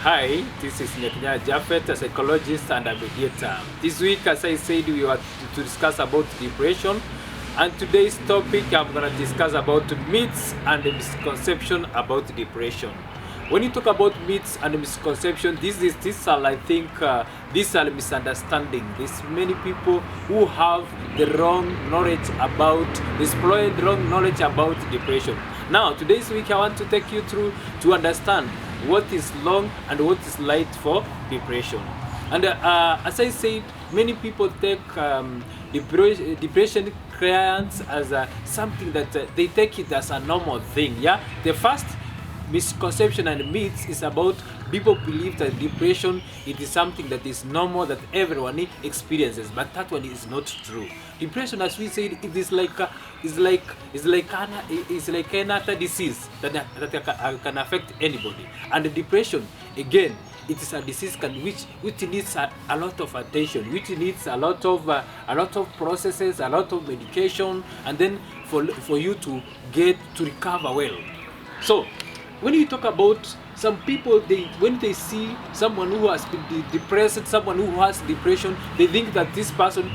Hi, this is Nyakenyanya Japhet, a psychologist and a mediator. This week, as I said, we were to discuss about depression, and today's topic I'm going to discuss about myths and misconception about depression. When you talk about myths and misconception, these are, I think, these are misunderstanding. There's many people who have the wrong knowledge about, exploit the wrong knowledge about depression. Now, today's week, I want to take you through to understand what is long and what is light for depression. And as I said, many people take depression clients as something that they take it as a normal thing. Yeah, the first misconception and myths is about people believe that depression, it is something that is normal, that everyone experiences, but that one is not true. Depression, as we said, it is like another disease that can affect anybody. And depression, again, it is a disease which needs a lot of attention, which needs a lot of processes, a lot of medication, and then for you to recover well. So when you talk about some people, when they see someone who has been depressed, someone who has depression, they think that this person,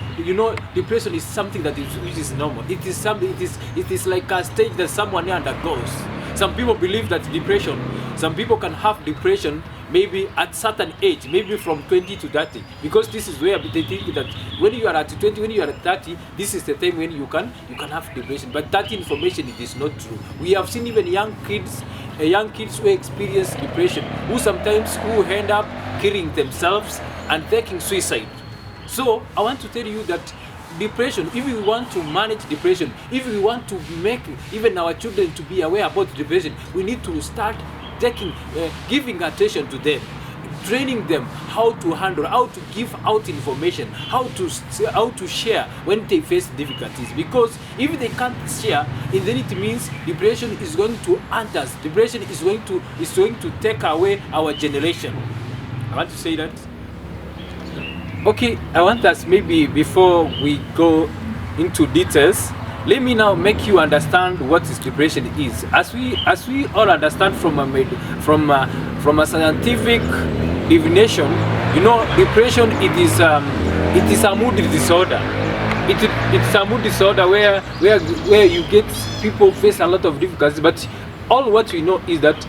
depression is something which is normal. It is like a stage that someone undergoes. Some people believe that depression, some people can have depression maybe at certain age, maybe from 20 to 30, because this is where they think that when you are at 20, when you are at 30, this is the time when you can have depression. But that information, it is not true. We have seen even young kids who experience depression, who end up killing themselves and taking suicide. So I want to tell you that depression, if we want to manage depression, if we want to make even our children to be aware about depression, we need to start giving attention to them, training them how to handle, how to give out information, how to share when they face difficulties. Because if they can't share, then it means depression is going to haunt us. Depression is going to take away our generation. I want to say that. Okay, I want us, maybe before we go into details, let me now make you understand what depression is. As we all understand from a scientific definition, depression, it is a mood disorder. It's a mood disorder where you get people face a lot of difficulties. But all what we know is that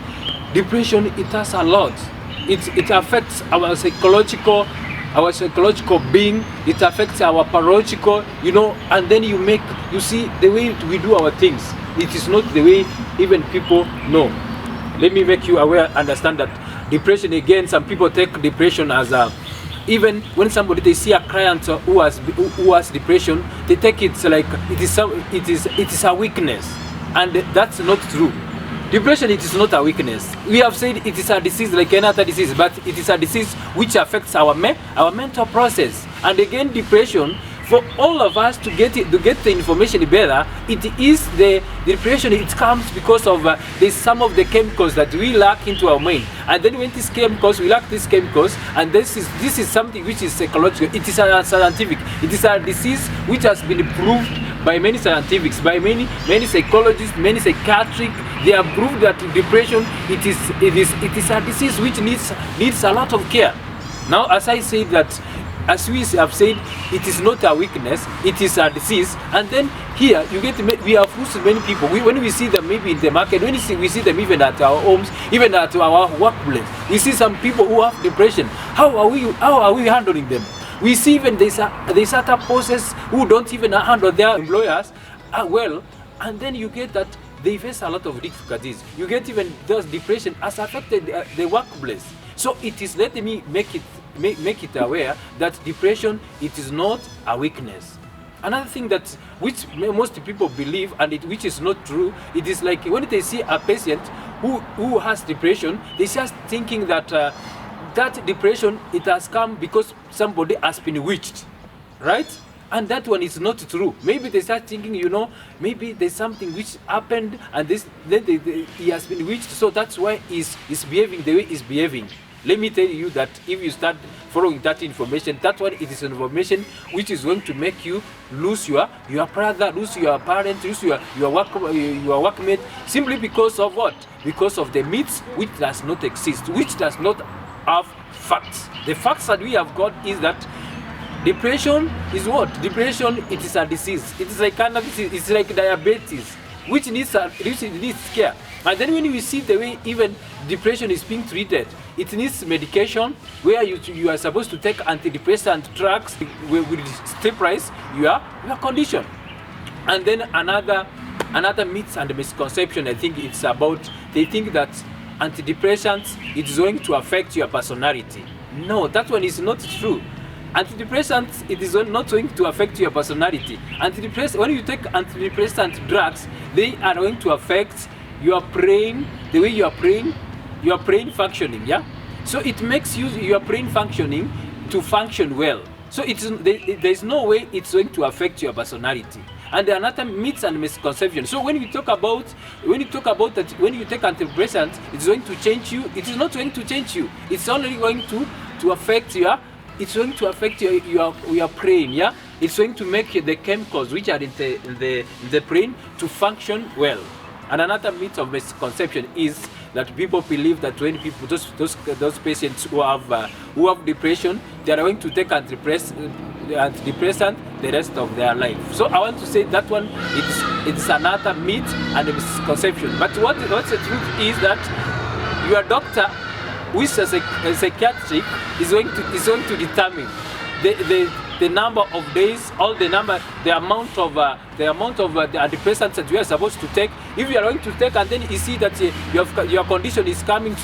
depression, it has a lot. It affects our psychological being, it affects our biological, and then you see the way we do our things. It is not the way even people know. Let me make you aware, understand that depression, again, some people take depression as even when they see a client who has depression, they take it like it is a weakness, and that's not true. Depression, it is not a weakness. We have said it is a disease like any other disease, but it is a disease which affects our mental process. And again, depression, for all of us to get the information better, it is the depression. It comes because of there's some of the chemicals that we lack into our mind, and then when we lack these chemicals, and this is something which is psychological. It is a scientific. It is a disease which has been proved by many scientifics, by many psychologists, many psychiatric. They have proved that depression, it is a disease which needs a lot of care. Now, as I say that, as we have said, it is not a weakness, it is a disease. And then here we have lost many people. When we see them maybe in the market, we see them even at our homes, even at our workplace, we see some people who have depression. How are we handling them? We see even there's other bosses who don't even handle their employers well, and then you get that they face a lot of difficulties. You get even those depression has affected the workplace. So it is, let me make it aware that depression, it is not a weakness. Another thing that which most people believe, and which is not true, it is like when they see a patient who has depression, they just thinking that that depression, it has come because somebody has been witched, right? And that one is not true. Maybe they start thinking, maybe there's something which happened, and he has been witched, so that's why he's behaving the way he's behaving. Let me tell you that if you start following that information, that one, it is information which is going to make you lose your brother, lose your parent, lose your workmate, simply because of what? Because of the myths which does not exist, which does not have facts. The facts that we have got is that depression is what? Depression, it is a disease. It is like kind of disease. It's like diabetes, which needs care. And then when we see the way even depression is being treated, it needs medication where you are supposed to take antidepressant drugs with stabilize your condition. And then another myth and misconception, I think it's about, they think that antidepressants is going to affect your personality. No, that one is not true. Antidepressants, it is not going to affect your personality. When you take antidepressant drugs, they are going to affect your brain, the way your brain functioning, yeah? So it makes your brain functioning to function well. So there's no way it's going to affect your personality. And another myths and misconceptions. So when you talk about that, when you take antidepressants, it's going to change you. It is not going to change you. It's only going to affect your. It's going to affect your brain. Yeah, it's going to make the chemicals which are in the brain to function well. And another myth of misconception is that people believe that when people, those patients who have depression, they are going to take antidepressant the rest of their life. So I want to say that one, it's another myth and a misconception. But what's the truth is that your doctor, who is a psychiatric, is going to determine the number of days, the amount of the antidepressants that you are supposed to take. If you are going to take, and then you see that your condition is coming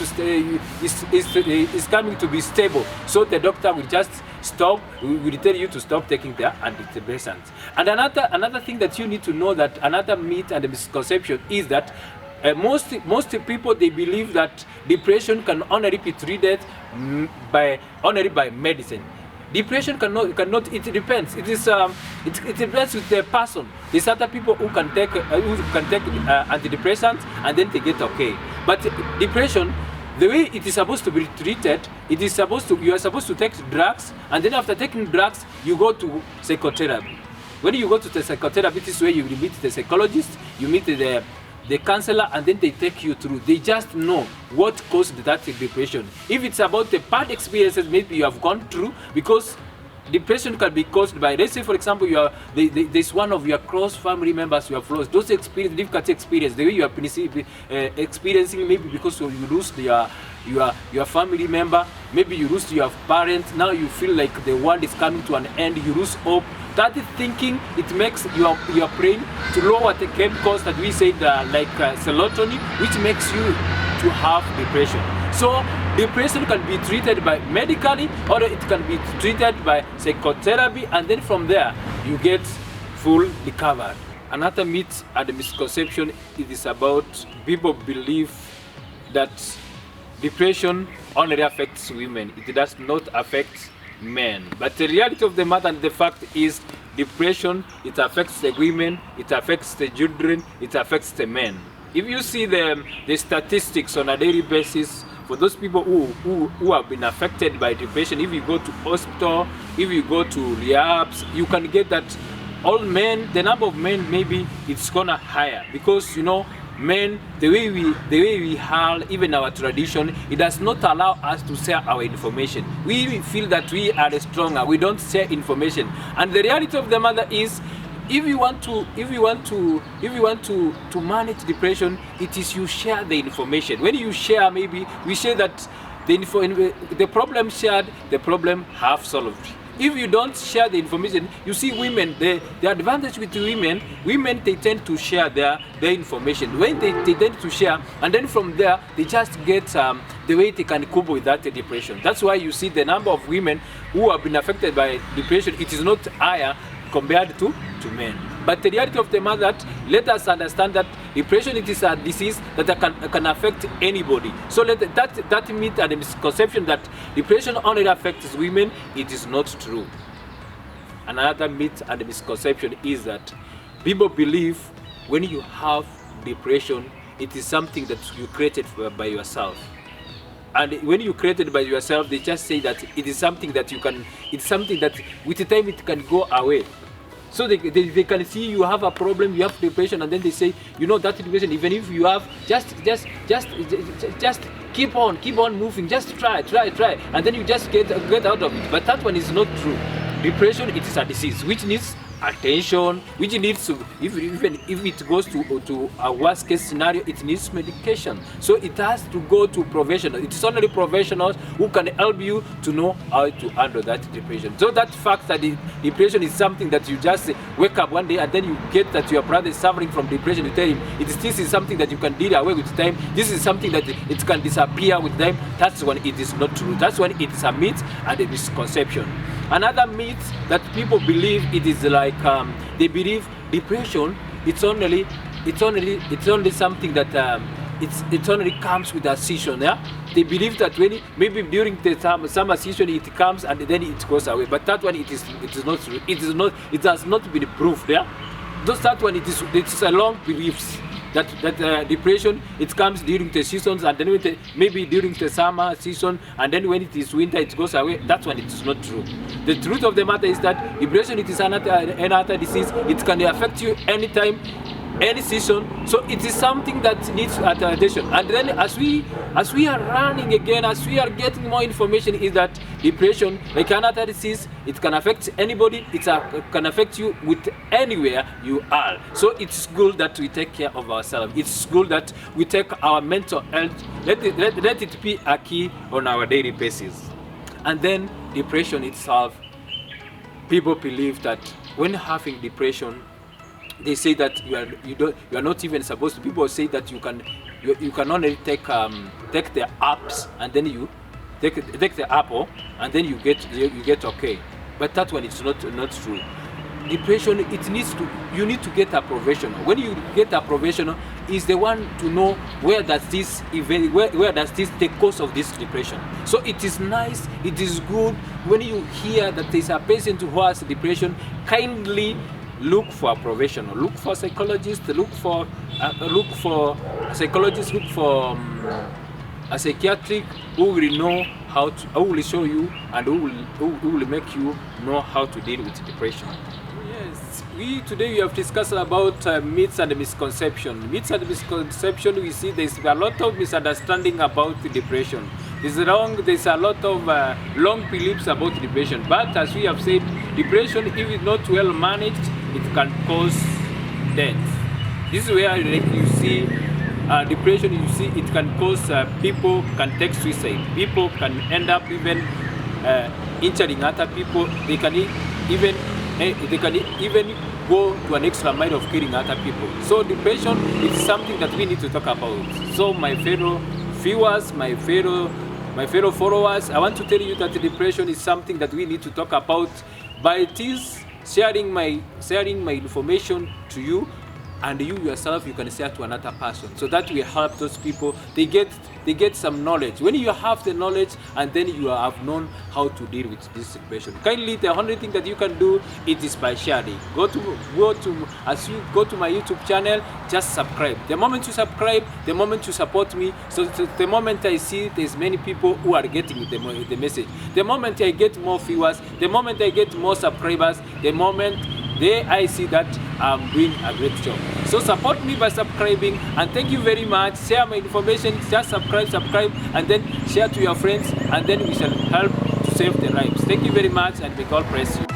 to be stable, so the doctor will just stop. Will tell you to stop taking the antidepressants. And another thing that you need to know, that another myth and misconception is that most people, they believe that depression can only be treated by medicine. Depression cannot. It depends. It depends with the person. There's other people who can take antidepressants and then they get okay. But depression, the way it is supposed to be treated, you are supposed to take drugs, and then after taking drugs, you go to psychotherapy. When you go to the psychotherapy, this is where you meet the psychologist, you meet the counselor, and then they take you through. They just know what caused that depression. If it's about the bad experiences maybe you have gone through, because depression can be caused by, let's say for example, there's one of your close family members you have lost. Those difficult experience, the way you are experiencing, maybe because you lost your family member, maybe you lose your parents, now you feel like the world is coming to an end, you lose hope. That thinking, it makes your brain to lower the chemicals that we said, like serotonin, which makes you to have depression. So depression can be treated by medically, or it can be treated by psychotherapy, and then from there you get full recovery. Another myth and misconception is about people believe that depression only affects women. It does not affect men. But the reality of the matter and the fact is, depression, it affects the women, it affects the children, it affects the men. If you see the statistics on a daily basis for those people who have been affected by depression, if you go to hospital, if you go to rehabs, you can get that all men, the number of men, maybe it's gonna higher, because men, the way we have, even our tradition, it does not allow us to share our information. We feel that we are stronger, we don't share information. And the reality of the matter is, if you want to manage depression, it is you share the information. When you share, maybe we say that the problem shared, the problem half solved. If you don't share the information, you see women, the advantage with women, they tend to share their information. When they tend to share, and then from there, they just get the way they can cope with that depression. That's why you see the number of women who have been affected by depression, it is not higher compared to men. But the reality of the matter, that let us understand that depression, it is a disease that can affect anybody. So that myth and the misconception that depression only affects women, it is not true. Another myth and misconception is that people believe when you have depression, it is something that you created by yourself. And when you created by yourself, they just say that it is something that it's something that with the time it can go away. So they can see you have a problem, you have depression, and then they say, you know, that depression, even if you have, just keep on moving, just try, and then you just get out of it. But that one is not true. Depression, it is a disease which needs attention, which needs to, even if it goes to a worst case scenario, it needs medication. So it has to go to professionals. It is only professionals who can help you to know how to handle that depression. So that fact that the depression is something that you just wake up one day and then you get that your brother is suffering from depression, you tell him this is something that you can deal away with time, this is something that it can disappear with time, that's when it is not true. That's when it is a myth and a misconception. Another myth that people believe, it is like they believe depression, it's only something that it only comes with a season. Yeah, they believe that when maybe during the summer season it comes and then it goes away. But that one, it is not true. It has not been proved. Yeah, that one, it is a long beliefs. That depression, it comes during the seasons, and then maybe during the summer season, and then when it is winter it goes away. That's when it is not true. The truth of the matter is that depression, it is another disease. It can affect you anytime, any season. So it is something that needs attention. And then as we are running again, as we are getting more information, is that depression, like another disease, it can affect anybody. It can affect you with anywhere you are. So it's good that we take care of ourselves. It's good that we take our mental health, let it be a key on our daily basis. And then depression itself, people believe that when having depression, they say that you are not even supposed to. People say that you can only take the apps, and then you take the apple, and then you get okay. But that one is not true. Depression, you need to get a professional. When you get a professional, is the one to know where does this the cause of this depression. So it is nice, it is good when you hear that there is a patient who has depression, kindly look for a professional, look for a psychologist, look for a psychologist, look for a psychiatric who will know who will show you and who will make you know how to deal with depression. Yes, today we have discussed about myths and misconceptions. Myths and misconceptions, we see there's a lot of misunderstanding about depression. There's a lot of long beliefs about depression. But as we have said, depression, if it's not well managed, it can cause death. This is where you see depression. You see it can cause people can take suicide. People can end up even injuring other people. They can even go to an extra mile of killing other people. So depression is something that we need to talk about. So my fellow viewers, my fellow followers, I want to tell you that depression is something that we need to talk about. By this sharing my information to you, and you yourself, you can share to another person, so that will help those people. They get some knowledge. When you have the knowledge, and then you have known how to deal with this situation, kindly, the only thing that you can do, it is by sharing. As you go to my YouTube channel, just subscribe. The moment you subscribe, the moment you support me, so the moment I see there's many people who are getting the message, the moment I get more viewers, the moment I get more subscribers, the moment I see that I'm doing a great job. So support me by subscribing, and thank you very much. Share my information, just subscribe, and then share to your friends, and then we shall help to save their lives. Thank you very much, and may God bless you.